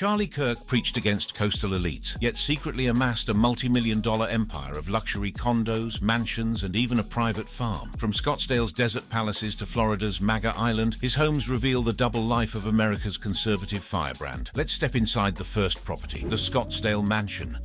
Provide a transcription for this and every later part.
Charlie Kirk preached against coastal elites, yet secretly amassed a multi-million-dollar empire of luxury condos, mansions, and even a private farm. From Scottsdale's desert palaces to Florida's MAGA Island, his homes reveal the double life of America's conservative firebrand. Let's step inside the first property, the Scottsdale Mansion.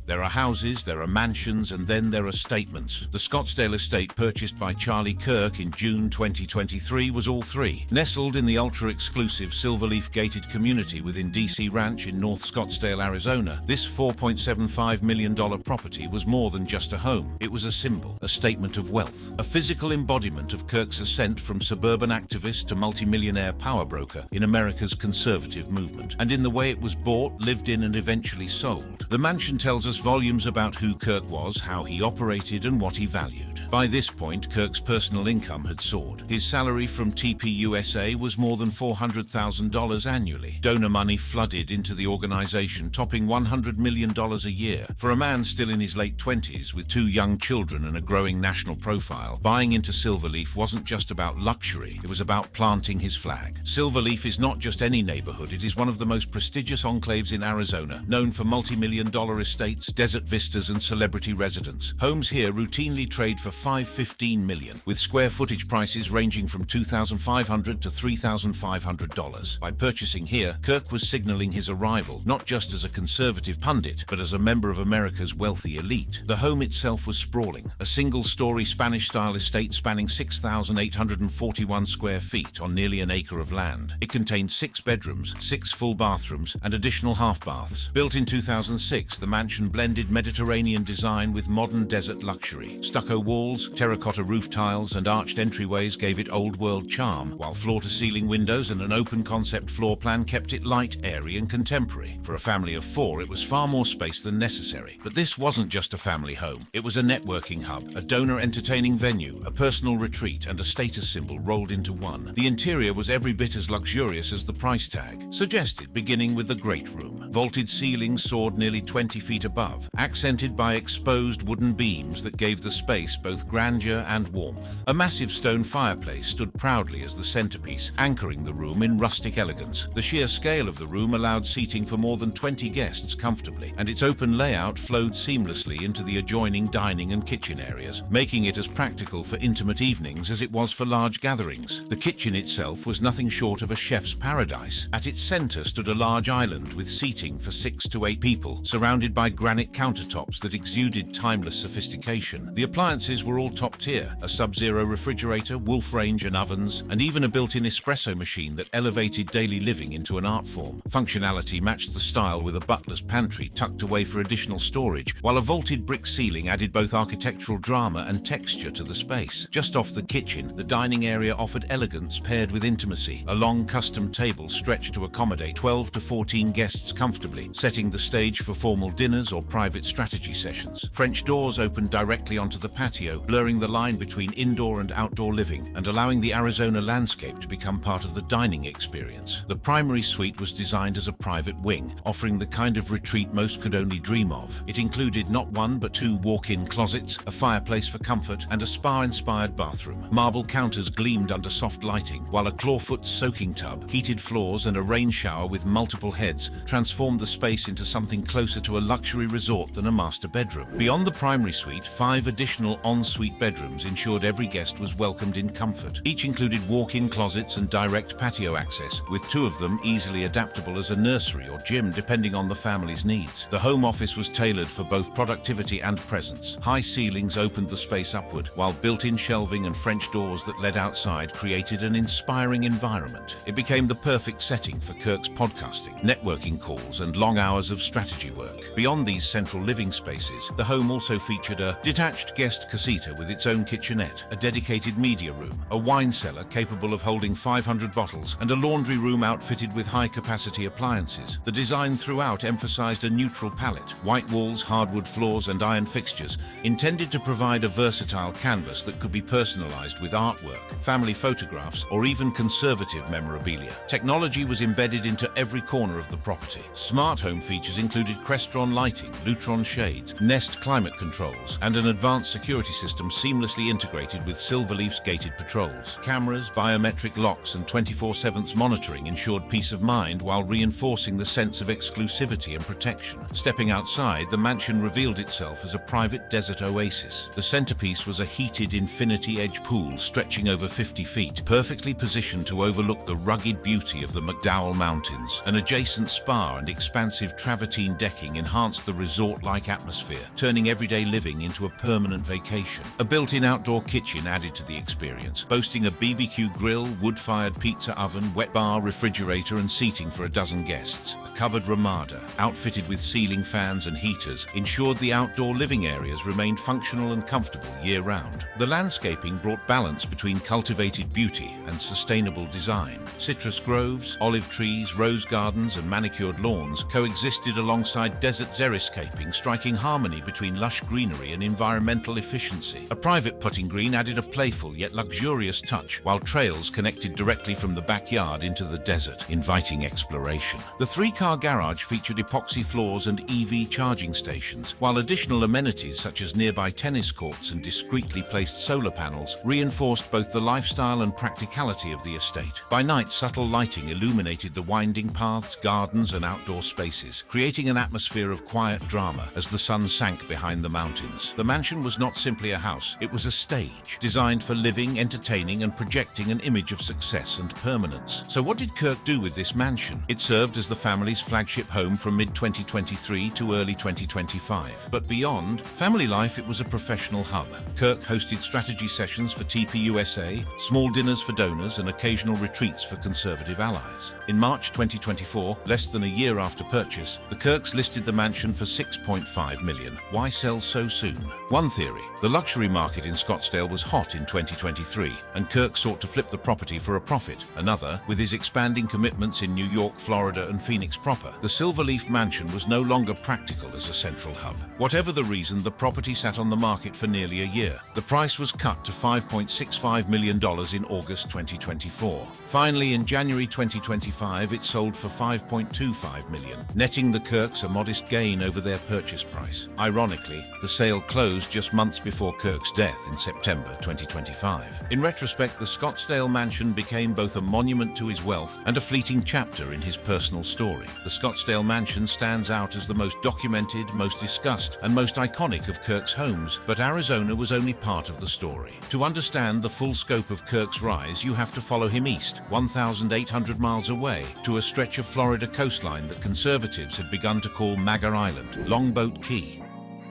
There are houses, there are mansions, and then there are statements. The Scottsdale estate purchased by Charlie Kirk in June 2023 was all three. Nestled in the ultra-exclusive Silverleaf gated community within DC Ranch in North Scottsdale, Arizona, this $4.75 million property was more than just a home. It was a symbol, a statement of wealth, a physical embodiment of Kirk's ascent from suburban activist to multimillionaire power broker in America's conservative movement. And in the way it was bought, lived in, and eventually sold. The mansion tells us volumes about who Kirk was, how he operated, and what he valued. By this point, Kirk's personal income had soared. His salary from TPUSA was more than $400,000 annually. Donor money flooded into the organization, topping $100 million a year. For a man still in his late 20s, with two young children and a growing national profile, buying into Silverleaf wasn't just about luxury, it was about planting his flag. Silverleaf is not just any neighborhood, it is one of the most prestigious enclaves in Arizona, known for multi-million-dollar estates, desert vistas, and celebrity residence. Homes here routinely trade for $5-15 million, with square footage prices ranging from $2,500 to $3,500. By purchasing here, Kirk was signaling his arrival, not just as a conservative pundit, but as a member of America's wealthy elite. The home itself was sprawling, a single-story Spanish-style estate spanning 6,841 square feet on nearly an acre of land. It contained 6 bedrooms, 6 full bathrooms, and additional half-baths. Built in 2006, the mansion blended Mediterranean design with modern desert luxury. Stucco walls, terracotta roof tiles, and arched entryways gave it old-world charm, while floor-to-ceiling windows and an open-concept floor plan kept it light, airy, and contemporary. For a family of 4, it was far more space than necessary. But this wasn't just a family home. It was a networking hub, a donor-entertaining venue, a personal retreat, and a status symbol rolled into one. The interior was every bit as luxurious as the price tag suggested, beginning with the great room. Vaulted ceilings soared nearly 20 feet above, accented by exposed wooden beams that gave the space both grandeur and warmth. A massive stone fireplace stood proudly as the centerpiece, anchoring the room in rustic elegance. The sheer scale of the room allowed seating for more than 20 guests comfortably, and its open layout flowed seamlessly into the adjoining dining and kitchen areas, making it as practical for intimate evenings as it was for large gatherings. The kitchen itself was nothing short of a chef's paradise. At its center stood a large island with seating for 6 to 8 people, surrounded by granite countertops that exuded timeless sophistication. The appliances were all top-tier, a Sub-Zero refrigerator, Wolf range and ovens, and even a built-in espresso machine that elevated daily living into an art form. Functionality matched the style with a butler's pantry tucked away for additional storage, while a vaulted brick ceiling added both architectural drama and texture to the space. Just off the kitchen, the dining area offered elegance paired with intimacy. A long custom table stretched to accommodate 12 to 14 guests comfortably, setting the stage for formal dinners or private strategy sessions. French doors opened directly onto the patio, blurring the line between indoor and outdoor living and allowing the Arizona landscape to become part of the dining experience. The primary suite was designed as a private wing, offering the kind of retreat most could only dream of. It included not 1 but 2 walk-in closets, a fireplace for comfort, and a spa-inspired bathroom. Marble counters gleamed under soft lighting, while a clawfoot soaking tub, heated floors, and a rain shower with multiple heads transformed the space into something closer to a luxury resort than a master bedroom. Beyond the primary suite, 5 additional en-suite bedrooms ensured every guest was welcomed in comfort. Each included walk-in closets and direct patio access, with 2 of them easily adaptable as a nursery or gym depending on the family's needs. The home office was tailored for both productivity and presence. High ceilings opened the space upward, while built-in shelving and French doors that led outside created an inspiring environment. It became the perfect setting for Kirk's podcasting, networking calls, and long hours of strategy work. Beyond these central living spaces, the home also featured a detached guest casita with its own kitchenette, a dedicated media room, a wine cellar capable of holding 500 bottles, and a laundry room outfitted with high-capacity appliances. The design throughout emphasized a neutral palette, white walls, hardwood floors, and iron fixtures, intended to provide a versatile canvas that could be personalized with artwork, family photographs, or even conservative memorabilia. Technology was embedded into every corner of the property. Smart home features included Crestron lighting, Lutron shades, Nest climate controls, and an advanced security system seamlessly integrated with Silverleaf's gated patrols. Cameras, biometric locks, and 24/7 monitoring ensured peace of mind while reinforcing the sense of exclusivity and protection. Stepping outside, the mansion revealed itself as a private desert oasis. The centerpiece was a heated infinity-edge pool stretching over 50 feet, perfectly positioned to overlook the rugged beauty of the McDowell Mountains. An adjacent spa and expansive travertine decking enhanced the resort-like atmosphere, turning everyday living into a permanent vacation. A built-in outdoor kitchen added to the experience, boasting a BBQ grill, wood-fired pizza oven, wet bar, refrigerator, and seating for a dozen guests. A covered Ramada, outfitted with ceiling fans and heaters, ensured the outdoor living areas remained functional and comfortable year-round. The landscaping brought balance between cultivated beauty and sustainable design. Citrus groves, olive trees, rose gardens, and manicured lawns coexisted alongside desert xeriscaping, striking harmony between lush greenery and environmental efficiency. A private putting green added a playful yet luxurious touch, while trails connected directly from the backyard into the desert, inviting exploration. The three-car garage featured epoxy floors and EV charging stations, while additional amenities such as nearby tennis courts and discreetly placed solar panels reinforced both the lifestyle and practicality of the estate. By night, subtle lighting illuminated the winding paths, gardens, and outdoor spaces, creating an atmosphere of quiet drama as the sun sank behind the mountains. The mansion was not simply a house, it was a stage, designed for living, entertaining, and projecting an image of success and permanence. So what did Kirk do with this mansion? It served as the family's flagship home from mid-2023 to early 2025. But beyond family life, it was a professional hub. Kirk hosted strategy sessions for TPUSA, small dinners for donors, and occasional retreats for conservative allies. In March 2024, less than a year after purchase, the Kirks listed the mansion for $6.5 million. Why sell so soon? One theory: the luxury market in Scottsdale was hot in 2023, and Kirk sought to flip the property for a profit. Another, with his expanding commitments in New York, Florida, and Phoenix proper, the Silverleaf mansion was no longer practical as a central hub. Whatever the reason, the property sat on the market for nearly a year. The price was cut to $5.65 million in August 2024. Finally, in January 2025, it sold for $5.25 million, netting the Kirks a modest gain over their purchase price. Ironically, the sale closed just months before Kirk's death in September 2025. In retrospect, the Scottsdale mansion became both a monument to his wealth and a fleeting chapter in his personal story. The Scottsdale mansion stands out as the most documented, most discussed, and most iconic of Kirk's homes, but Arizona was only part of the story. To understand the full scope of Kirk's rise, you have to follow him east, 1,800 miles away, to a stretch of Florida coastline that conservatives had begun to call MAGA Island, Longboat Key.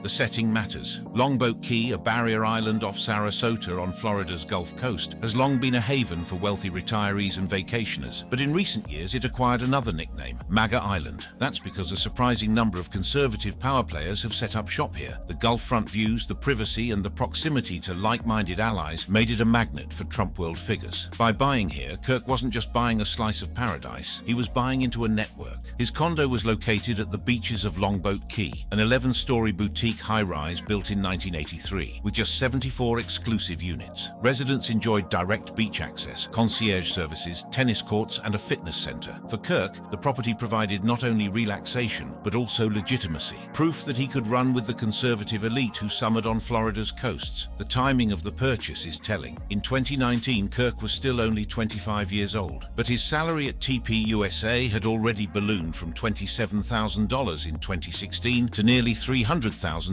The setting matters. Longboat Key, a barrier island off Sarasota on Florida's Gulf Coast, has long been a haven for wealthy retirees and vacationers, but in recent years it acquired another nickname, MAGA Island. That's because a surprising number of conservative power players have set up shop here. The Gulf front views, the privacy, and the proximity to like-minded allies made it a magnet for Trump world figures. By buying here, Kirk wasn't just buying a slice of paradise, he was buying into a network. His condo was located at the beaches of Longboat Key, an 11-story boutique high-rise built in 1983, with just 74 exclusive units. Residents enjoyed direct beach access, concierge services, tennis courts, and a fitness center. For Kirk, the property provided not only relaxation, but also legitimacy, proof that he could run with the conservative elite who summered on Florida's coasts. The timing of the purchase is telling. In 2019, Kirk was still only 25 years old, but his salary at TPUSA had already ballooned from $27,000 in 2016 to nearly $300,000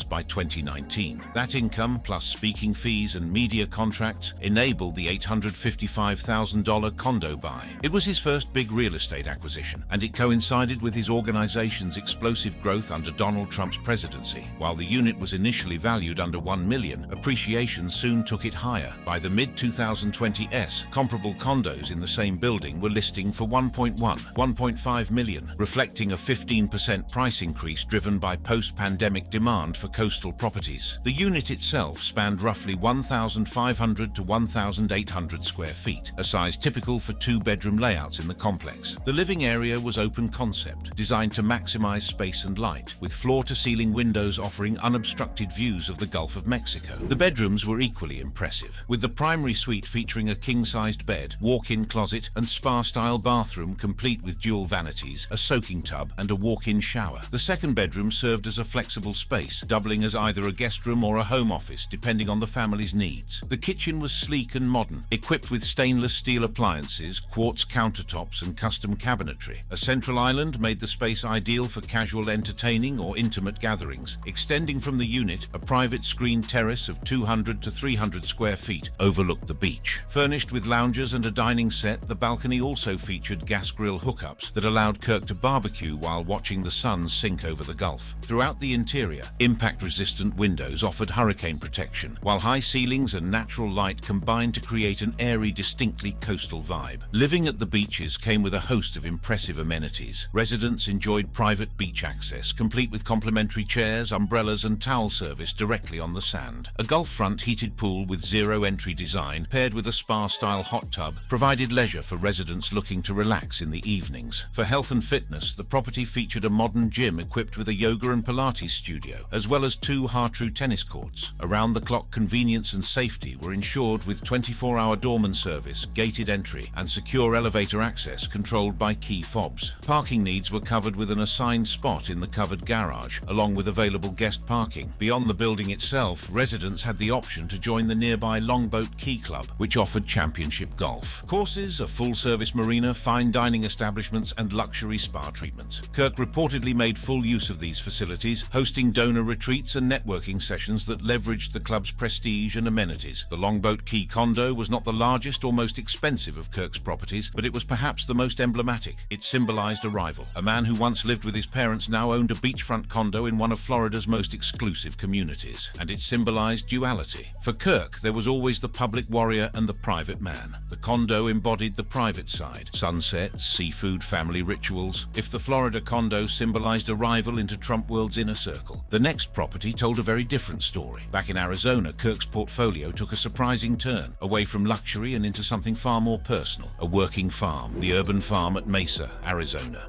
by 2019. That income, plus speaking fees and media contracts, enabled the $855,000 condo buy. It was his first big real estate acquisition, and it coincided with his organization's explosive growth under Donald Trump's presidency. While the unit was initially valued under $1 million, appreciation soon took it higher. By the mid-2020s, comparable condos in the same building were listing for $1.5 million, reflecting a 15% price increase driven by post-pandemic demand for coastal properties. The unit itself spanned roughly 1,500 to 1,800 square feet, a size typical for two-bedroom layouts in the complex. The living area was open concept, designed to maximize space and light, with floor-to-ceiling windows offering unobstructed views of the Gulf of Mexico. The bedrooms were equally impressive, with the primary suite featuring a king-sized bed, walk-in closet, and spa-style bathroom complete with dual vanities, a soaking tub, and a walk-in shower. The second bedroom served as a flexible space, space, doubling as either a guest room or a home office, depending on the family's needs. The kitchen was sleek and modern, equipped with stainless steel appliances, quartz countertops, and custom cabinetry. A central island made the space ideal for casual entertaining or intimate gatherings. Extending from the unit, a private screened terrace of 200 to 300 square feet overlooked the beach. Furnished with lounges and a dining set, the balcony also featured gas grill hookups that allowed Kirk to barbecue while watching the sun sink over the Gulf. Throughout the interior, impact-resistant windows offered hurricane protection, while high ceilings and natural light combined to create an airy, distinctly coastal vibe. Living at the beaches came with a host of impressive amenities. Residents enjoyed private beach access, complete with complimentary chairs, umbrellas, and towel service directly on the sand. A Gulf-front heated pool with zero-entry design, paired with a spa-style hot tub, provided leisure for residents looking to relax in the evenings. For health and fitness, the property featured a modern gym equipped with a yoga and Pilates studio, as well as 2 Hartrue tennis courts. Around-the-clock convenience and safety were ensured with 24-hour doorman service, gated entry, and secure elevator access controlled by key fobs. Parking needs were covered with an assigned spot in the covered garage, along with available guest parking. Beyond the building itself, residents had the option to join the nearby Longboat Key Club, which offered championship golf courses, a full-service marina, fine dining establishments, and luxury spa treatments. Kirk reportedly made full use of these facilities, hosting donor retreats and networking sessions that leveraged the club's prestige and amenities. The Longboat Key condo was not the largest or most expensive of Kirk's properties, but it was perhaps the most emblematic. It symbolized arrival. A man who once lived with his parents now owned a beachfront condo in one of Florida's most exclusive communities, and it symbolized duality. For Kirk, there was always the public warrior and the private man. The condo embodied the private side: sunsets, seafood, family rituals. If the Florida condo symbolized arrival into Trump World's inner circle, the next property told a very different story. Back in Arizona, Kirk's portfolio took a surprising turn, away from luxury and into something far more personal: a working farm, the urban farm at Mesa, Arizona.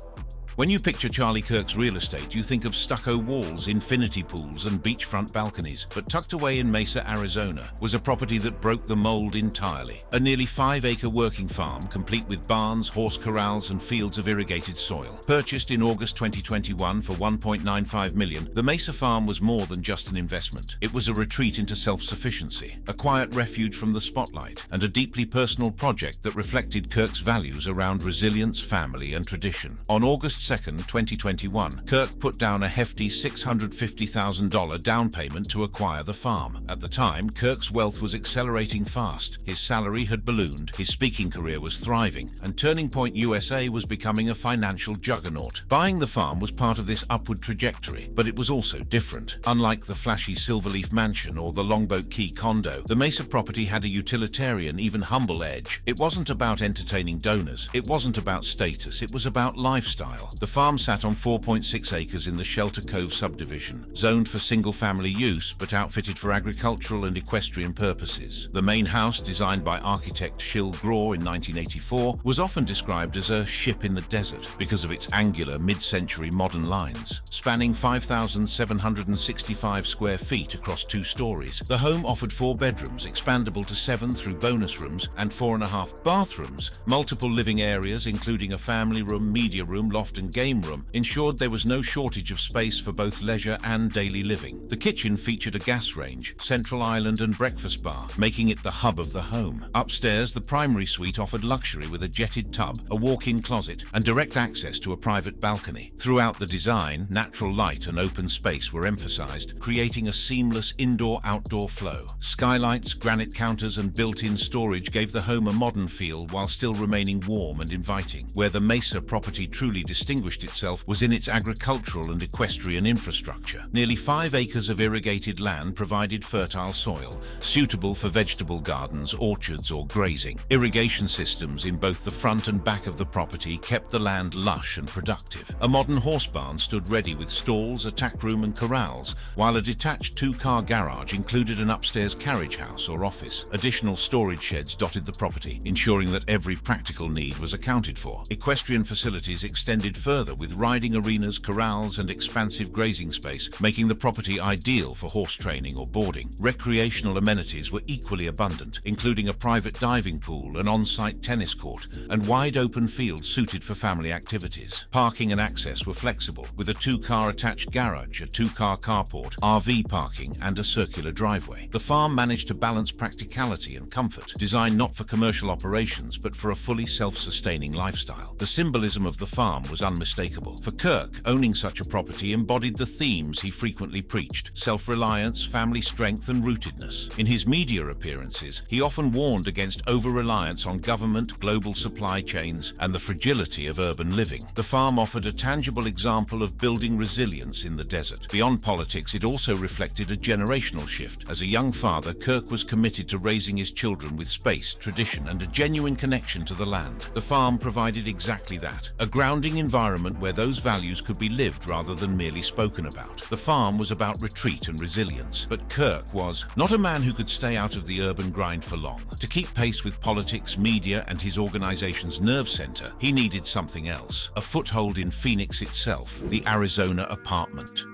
When you picture Charlie Kirk's real estate, you think of stucco walls, infinity pools, and beachfront balconies. But tucked away in Mesa, Arizona, was a property that broke the mold entirely. A nearly 5-acre working farm, complete with barns, horse corrals, and fields of irrigated soil. Purchased in August 2021 for $1.95 million, the Mesa farm was more than just an investment. It was a retreat into self-sufficiency, a quiet refuge from the spotlight, and a deeply personal project that reflected Kirk's values around resilience, family, and tradition. On August 2nd, 2021, Kirk put down a hefty $650,000 down payment to acquire the farm. At the time, Kirk's wealth was accelerating fast. His salary had ballooned, his speaking career was thriving, and Turning Point USA was becoming a financial juggernaut. Buying the farm was part of this upward trajectory, but it was also different. Unlike the flashy Silverleaf mansion or the Longboat Key condo, the Mesa property had a utilitarian, even humble edge. It wasn't about entertaining donors. It wasn't about status. It was about lifestyle. The farm sat on 4.6 acres in the Shelter Cove subdivision, zoned for single-family use but outfitted for agricultural and equestrian purposes. The main house, designed by architect Schill Graw in 1984, was often described as a ship in the desert because of its angular, mid-century modern lines. Spanning 5,765 square feet across 2 stories, the home offered 4 bedrooms, expandable to 7 through bonus rooms, and 4.5 bathrooms. Multiple living areas, including a family room, media room, loft, and game room, ensured there was no shortage of space for both leisure and daily living. The kitchen featured a gas range, central island, and breakfast bar, making it the hub of the home. Upstairs, the primary suite offered luxury with a jetted tub, a walk-in closet, and direct access to a private balcony. Throughout the design, natural light and open space were emphasized, creating a seamless indoor-outdoor flow. Skylights, granite counters, and built-in storage gave the home a modern feel while still remaining warm and inviting. Where the Mesa property truly distinguished itself was in its agricultural and equestrian infrastructure. Nearly 5 acres of irrigated land provided fertile soil, suitable for vegetable gardens, orchards, or grazing. Irrigation systems in both the front and back of the property kept the land lush and productive. A modern horse barn stood ready with stalls, a tack room, and corrals, while a detached 2-car garage included an upstairs carriage house or office. Additional storage sheds dotted the property, ensuring that every practical need was accounted for. Equestrian facilities extended further with riding arenas, corrals, and expansive grazing space, making the property ideal for horse training or boarding. Recreational amenities were equally abundant, including a private diving pool, an on-site tennis court, and wide-open fields suited for family activities. Parking and access were flexible, with a 2-car attached garage, a 2-car carport, RV parking, and a circular driveway. The farm managed to balance practicality and comfort, designed not for commercial operations but for a fully self-sustaining lifestyle. The symbolism of the farm was unmistakable. For Kirk, owning such a property embodied the themes he frequently preached: self-reliance, family strength, and rootedness. In his media appearances, he often warned against over-reliance on government, global supply chains, and the fragility of urban living. The farm offered a tangible example of building resilience in the desert. Beyond politics, it also reflected a generational shift. As a young father, Kirk was committed to raising his children with space, tradition, and a genuine connection to the land. The farm provided exactly that, a grounding environment where those values could be lived rather than merely spoken about. The farm was about retreat and resilience, but Kirk was not a man who could stay out of the urban grind for long. To keep pace with politics, media, and his organization's nerve center, he needed something else: a foothold in Phoenix itself, the Arizona apartment.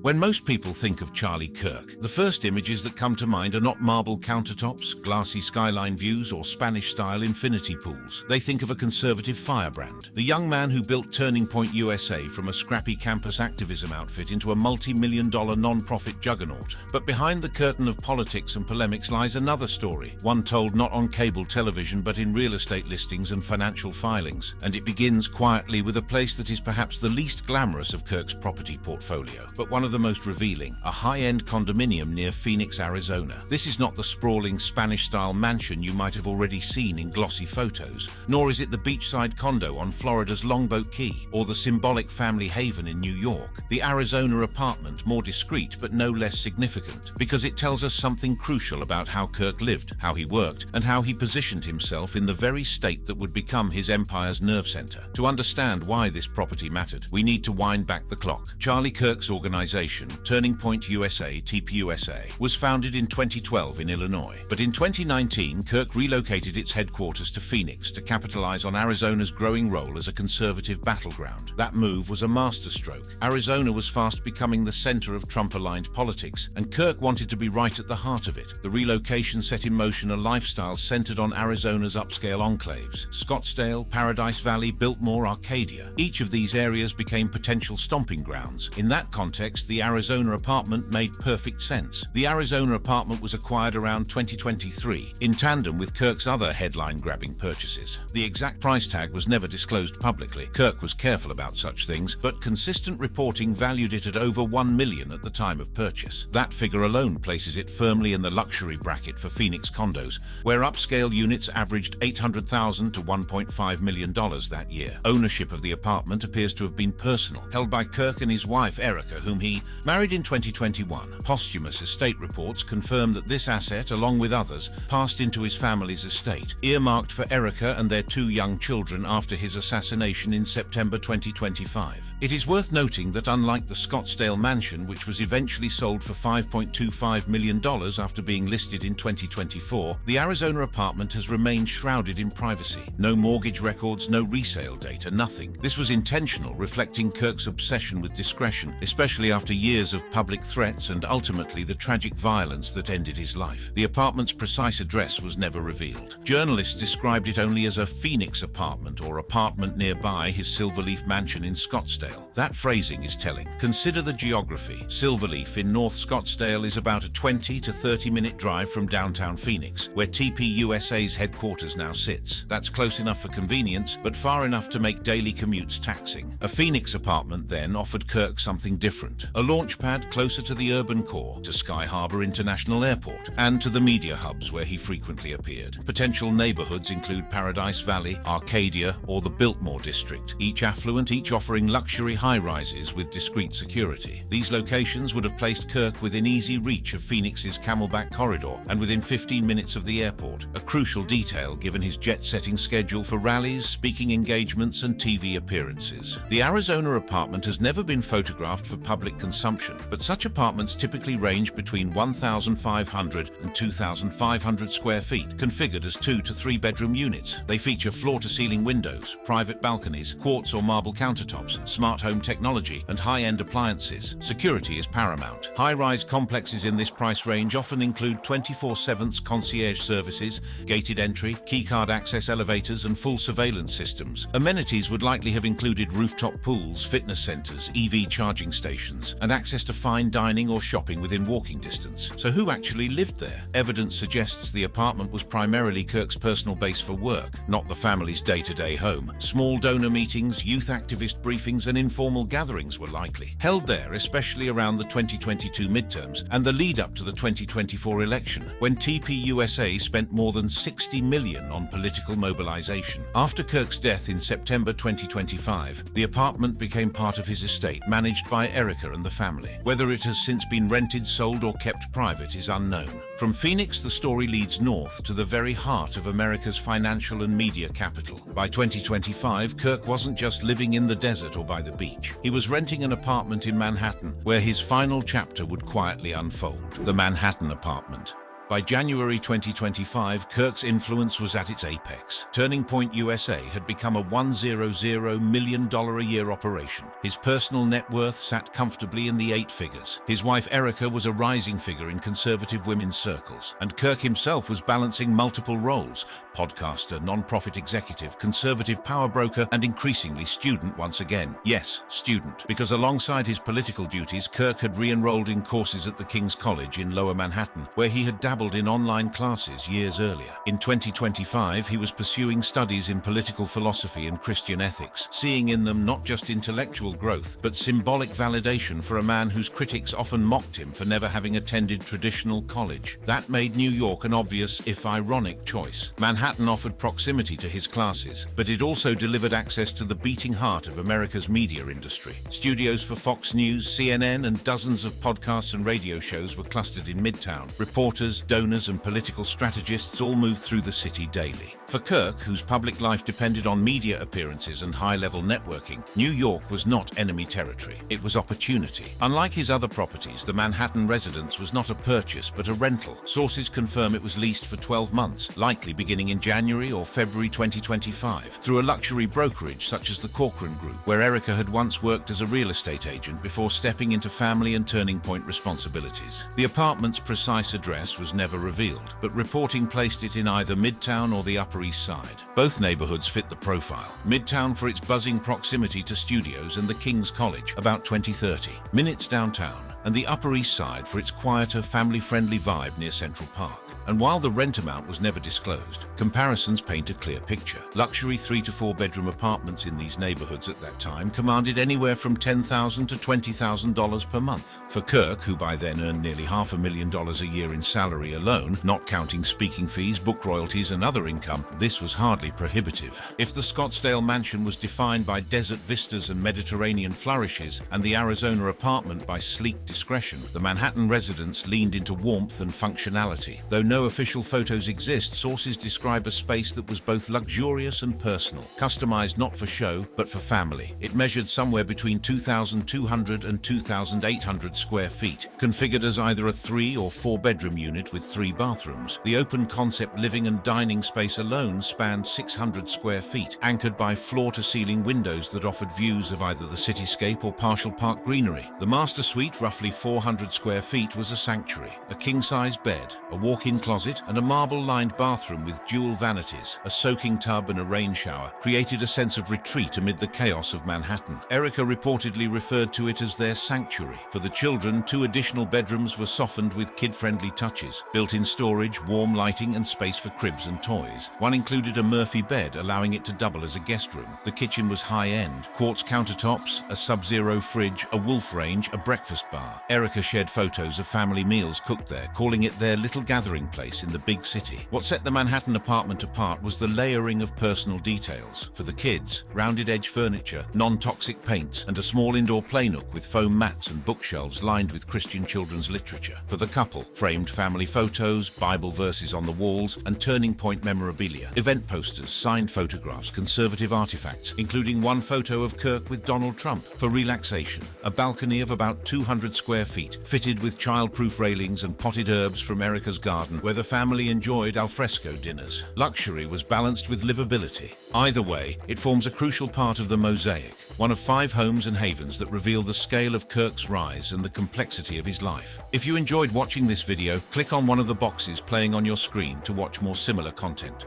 When most people think of Charlie Kirk, the first images that come to mind are not marble countertops, glassy skyline views, or Spanish-style infinity pools. They think of a conservative firebrand, the young man who built Turning Point USA from a scrappy campus activism outfit into a multi-million-dollar non-profit juggernaut. But behind the curtain of politics and polemics lies another story, one told not on cable television but in real estate listings and financial filings. And it begins quietly with a place that is perhaps the least glamorous of Kirk's property portfolio, but one of the most revealing: a high-end condominium near Phoenix, Arizona. This is not the sprawling Spanish-style mansion you might have already seen in glossy photos, nor is it the beachside condo on Florida's Longboat Key, or the symbolic family haven in New York. The Arizona apartment, more discreet but no less significant, because it tells us something crucial about how Kirk lived, how he worked, and how he positioned himself in the very state that would become his empire's nerve center. To understand why this property mattered, we need to wind back the clock. Charlie Kirk's organization, Turning Point USA, TPUSA, was founded in 2012 in Illinois. But in 2019, Kirk relocated its headquarters to Phoenix to capitalize on Arizona's growing role as a conservative battleground. That move was a masterstroke. Arizona was fast becoming the center of Trump-aligned politics, and Kirk wanted to be right at the heart of it. The relocation set in motion a lifestyle centered on Arizona's upscale enclaves: Scottsdale, Paradise Valley, Biltmore, Arcadia. Each of these areas became potential stomping grounds. In that context, the Arizona apartment made perfect sense. The Arizona apartment was acquired around 2023, in tandem with Kirk's other headline-grabbing purchases. The exact price tag was never disclosed publicly. Kirk was careful about such things, but consistent reporting valued it at over $1 million at the time of purchase. That figure alone places it firmly in the luxury bracket for Phoenix condos, where upscale units averaged $800,000 to $1.5 million that year. Ownership of the apartment appears to have been personal, held by Kirk and his wife Erica, whom he married in 2021. Posthumous estate reports confirm that this asset, along with others, passed into his family's estate, earmarked for Erica and their 2 young children after his assassination in September 2025. It is worth noting that unlike the Scottsdale mansion, which was eventually sold for $5.25 million after being listed in 2024, the Arizona apartment has remained shrouded in privacy. No mortgage records, no resale data, nothing. This was intentional, reflecting Kirk's obsession with discretion, especially after years of public threats and ultimately the tragic violence that ended his life. The apartment's precise address was never revealed. Journalists described it only as a Phoenix apartment or apartment nearby his Silverleaf mansion in Scottsdale. That phrasing is telling. Consider the geography. Silverleaf in North Scottsdale is about a 20 to 30-minute drive from downtown Phoenix, where TPUSA's headquarters now sits. That's close enough for convenience, but far enough to make daily commutes taxing. A Phoenix apartment then offered Kirk something different. A launchpad closer to the urban core, to Sky Harbor International Airport, and to the media hubs where he frequently appeared. Potential neighborhoods include Paradise Valley, Arcadia, or the Biltmore district, each affluent, each offering luxury high-rises with discreet security. These locations would have placed Kirk within easy reach of Phoenix's Camelback Corridor and within 15 minutes of the airport, a crucial detail given his jet-setting schedule for rallies, speaking engagements, and TV appearances. The Arizona apartment has never been photographed for public consumption, but such apartments typically range between 1,500 and 2,500 square feet, configured as 2 to 3 bedroom units. They feature floor-to-ceiling windows, private balconies, quartz or marble countertops, smart home technology, and high-end appliances. Security is paramount. High-rise complexes in this price range often include 24/7 concierge services, gated entry, keycard access elevators, and full surveillance systems. Amenities would likely have included rooftop pools, fitness centers, EV charging stations, and access to fine dining or shopping within walking distance. So who actually lived there? Evidence suggests the apartment was primarily Kirk's personal base for work, not the family's day-to-day home. Small donor meetings, youth activist briefings, and informal gatherings were likely held there, especially around the 2022 midterms and the lead-up to the 2024 election, when TPUSA spent more than $60 million on political mobilization. After Kirk's death in September 2025, the apartment became part of his estate, managed by Erica and the family. Whether it has since been rented, sold, or kept private is unknown. From Phoenix, the story leads north to the very heart of America's financial and media capital. By 2025, Kirk wasn't just living in the desert or by the beach. He was renting an apartment in Manhattan, where his final chapter would quietly unfold. The Manhattan apartment. By January 2025, Kirk's influence was at its apex. Turning Point USA had become a $100 million a year operation. His personal net worth sat comfortably in the 8 figures. His wife Erica was a rising figure in conservative women's circles, and Kirk himself was balancing multiple roles: podcaster, non-profit executive, conservative power broker, and increasingly student once again. Yes, student, because alongside his political duties, Kirk had re-enrolled in courses at the King's College in Lower Manhattan, where he had dabbled in online classes years earlier. In 2025, he was pursuing studies in political philosophy and Christian ethics, seeing in them not just intellectual growth, but symbolic validation for a man whose critics often mocked him for never having attended traditional college. That made New York an obvious, if ironic, choice. Manhattan offered proximity to his classes, but it also delivered access to the beating heart of America's media industry. Studios for Fox News, CNN, and dozens of podcasts and radio shows were clustered in Midtown. Reporters, donors, and political strategists all moved through the city daily. For Kirk, whose public life depended on media appearances and high-level networking, New York was not enemy territory. It was opportunity. Unlike his other properties, the Manhattan residence was not a purchase, but a rental. Sources confirm it was leased for 12 months, likely beginning in January or February 2025, through a luxury brokerage such as the Corcoran Group, where Erica had once worked as a real estate agent before stepping into family and Turning Point responsibilities. The apartment's precise address was never revealed, but reporting placed it in either Midtown or the Upper East Side. Both neighborhoods fit the profile. Midtown for its buzzing proximity to studios and the King's College, about 20-30 minutes downtown, and the Upper East Side for its quieter, family-friendly vibe near Central Park. And while the rent amount was never disclosed, comparisons paint a clear picture. Luxury 3 to 4 bedroom apartments in these neighborhoods at that time commanded anywhere from $10,000 to $20,000 per month. For Kirk, who by then earned nearly $500,000 a year in salary alone, not counting speaking fees, book royalties, and other income, this was hardly prohibitive. If the Scottsdale mansion was defined by desert vistas and Mediterranean flourishes, and the Arizona apartment by sleek discretion, the Manhattan residence leaned into warmth and functionality. Though no official photos exist, sources describe a space that was both luxurious and personal, customized not for show, but for family. It measured somewhere between 2,200 and 2,800 square feet, configured as either a 3 or 4 bedroom unit with 3 bathrooms. The open concept living and dining space alone spanned 600 square feet, anchored by floor-to-ceiling windows that offered views of either the cityscape or partial park greenery. The master suite, roughly 400 square feet, was a sanctuary, a king-size bed, a walk-in closet, and a marble-lined bathroom with dual vanities. A soaking tub and a rain shower created a sense of retreat amid the chaos of Manhattan. Erica reportedly referred to it as their sanctuary. For the children, 2 additional bedrooms were softened with kid-friendly touches, built-in storage, warm lighting, and space for cribs and toys. One included a Murphy bed, allowing it to double as a guest room. The kitchen was high-end, quartz countertops, a Sub-Zero fridge, a Wolf range, a breakfast bar. Erica shared photos of family meals cooked there, calling it their little gathering place in the big city. What set the Manhattan apartment apart was the layering of personal details. For the kids, rounded-edge furniture, non-toxic paints, and a small indoor playnook with foam mats and bookshelves lined with Christian children's literature. For the couple, framed family photos, Bible verses on the walls, and turning point memorabilia. Event posters, signed photographs, conservative artifacts, including one photo of Kirk with Donald Trump. For relaxation, a balcony of about 200 square feet, fitted with child-proof railings and potted herbs from Erica's garden, where the family enjoyed alfresco dinners. Luxury was balanced with livability. Either way, it forms a crucial part of the mosaic, one of 5 homes and havens that reveal the scale of Kirk's rise and the complexity of his life. If you enjoyed watching this video, click on one of the boxes playing on your screen to watch more similar content.